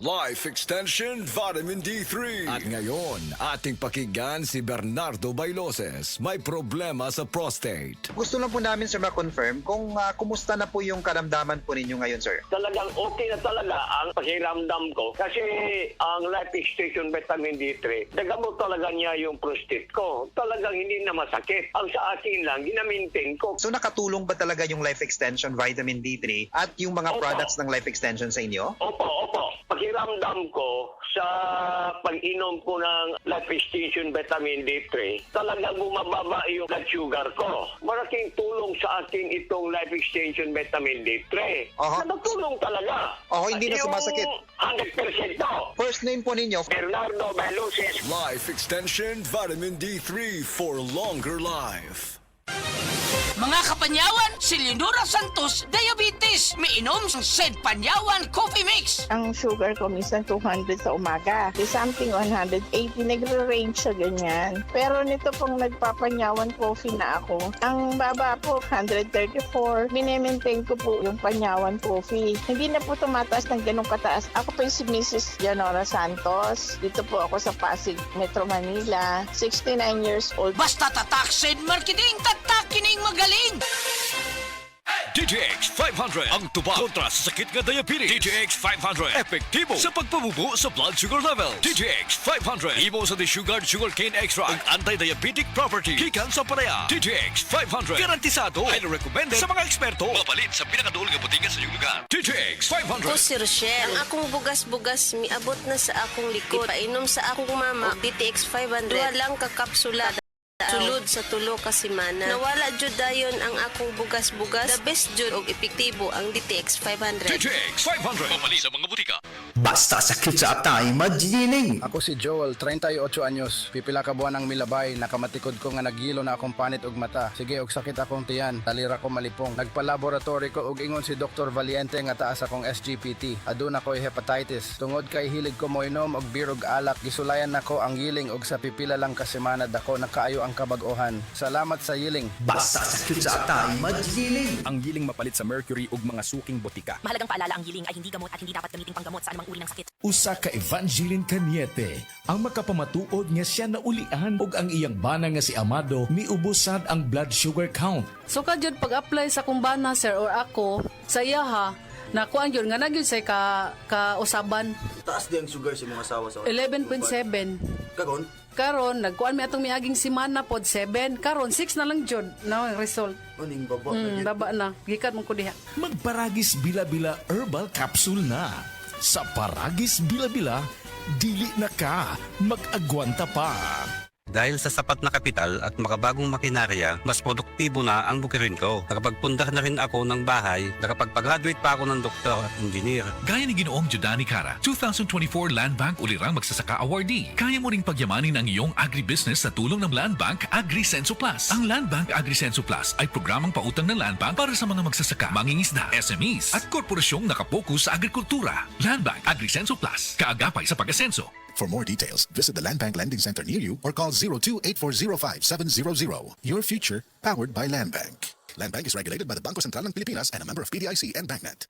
Life Extension Vitamin D3. At ngayon, ating pakinggan si Bernardo Bailoses. May problema sa prostate. Gusto lang po namin, sir, ma-confirm kung kumusta na po yung karamdaman po ninyo ngayon, sir. Talagang okay na talaga ang pakiramdam ko kasi ang Life Extension Vitamin D3, nagamot talaga niya yung prostate ko. Talagang hindi na masakit. Ang sa akin lang, ginamintain ko. So nakatulong ba talaga yung Life Extension Vitamin D3 at yung mga Opo. products ng Life Extension sa inyo? Opo. Pakiramdam ko sa pag-inom ko ng Life Extension Vitamin D3, talagang bumababa yung blood sugar ko. Malaking tulong sa akin itong Life Extension Vitamin D3. Nakatulong talaga. Hindi na sumasakit. 100% to. First name po ninyo? Bernardo Bailoses. Life Extension Vitamin D3 for longer life. Mga kapanyawan, si Leonora Santos, diabetes. Miinom ng Sed Panyawan Coffee Mix. Ang sugar ko minsan 200 sa umaga. May something 180, nagre-range sa ganyan. Pero nito pong nagpapanyawan coffee na ako, ang baba po 134. Minemaintain ko po yung panyawan coffee. Hindi na po tumataas ng ganong kataas. Ako po yung si Mrs. Leonora Santos. Dito po ako sa Pasig, Metro Manila. 69 years old. Basta tatak Sed Marketing, tatak kining magaling. DTX 500 ang tubag kontra sa sakit nga diabetes. DTX 500 epektibo sa pagpabubo sa blood sugar level. DTX 500 imo sa desugared sugarcane extract ang anti-diabetic property gikan sa palaya. DTX 500 garantisado highly recommended sa mga eksperto. Mapalit sa pinakaduol nga botiga sa iyong lugar. DTX 500. Ako si Rochelle. Ang akong bugas-bugas miabot na sa akong likod. Painom sa akong mama DTX 500. Duha lang ka kapsula. Sulod sa tulo ka semana. Nawala jud dayon ang akong bugas-bugas. The best jud og epektibo ang DTX 500. DTX 500 mapalit sa mga botika. Basta sakit sa atay, magining. Ako si Joel, 38 anyos. Pipila ka buwan ang milabay, nakamatikod ko nga nagilo na akong panit og mata. Sige, og sakit akong tiyan, talira ko malipong. Nagpa-laboratory ko og ingon si Dr. Valiente nga taas akong SGPT. Aduna ko'y hepatitis. Tungod kay hilig ko moinom og birog alak, gisulayan nako ang giling og sa pipila lang ka semana dako nakaayo ang kabag-ohan. Salamat sa yiling. Basta sakit sa atay, magining. Ang giling mapalit sa mercury ug mga suking botika. Mahalagang paalala, ang giling ay hindi gamot at hindi dapat gamitin panggamot sa anumang uri ng sakit. Usa ka Evangeline Cañete ang makapamatuod nga siya naulian ug ang iyang bana nga si Amado miubusad ang blood sugar count. So kadyod pag-apply sa kumbana, sir, or ako sa iya ha, nakuha yun nga nagyod sa ka-usaban. Taas di ang sugar sa mga asawa sa 11.7. Kagon? Karon nagkuan mi atong miaging semana pod 7. Karon 6 na lang jud na ang result. Uning baba. Baba na. Gikat mo ko diha. Magparagis bila-bila herbal capsule na. Sa Paragis Bila-Bila, dili na ka mag-agwanta pa. Dahil sa sapat na kapital at makabagong makinarya, mas produktibo na ang bukirin ko. Nakapagpundar na rin ako ng bahay, nakapagpag-graduate pa ako ng doktor at engineer. Gaya ni Ginoong Jodani Cara, 2024 Land Bank Ulirang Magsasaka Awardee. Kaya mo ring pagyamanin ang iyong agribusiness sa tulong ng Land Bank AgriSenso Plus. Ang Land Bank AgriSenso Plus ay programang pautang ng Land Bank para sa mga magsasaka, mangingisda, SMEs at korporasyong nakapokus sa agrikultura. Land Bank AgriSenso Plus, kaagapay sa pag-asenso. For more details, visit the Land Bank Lending Center near you or call 02-8405-700. Your future, powered by Land Bank. Land Bank is regulated by the Bangko Sentral ng Pilipinas and a member of PDIC and BancNet.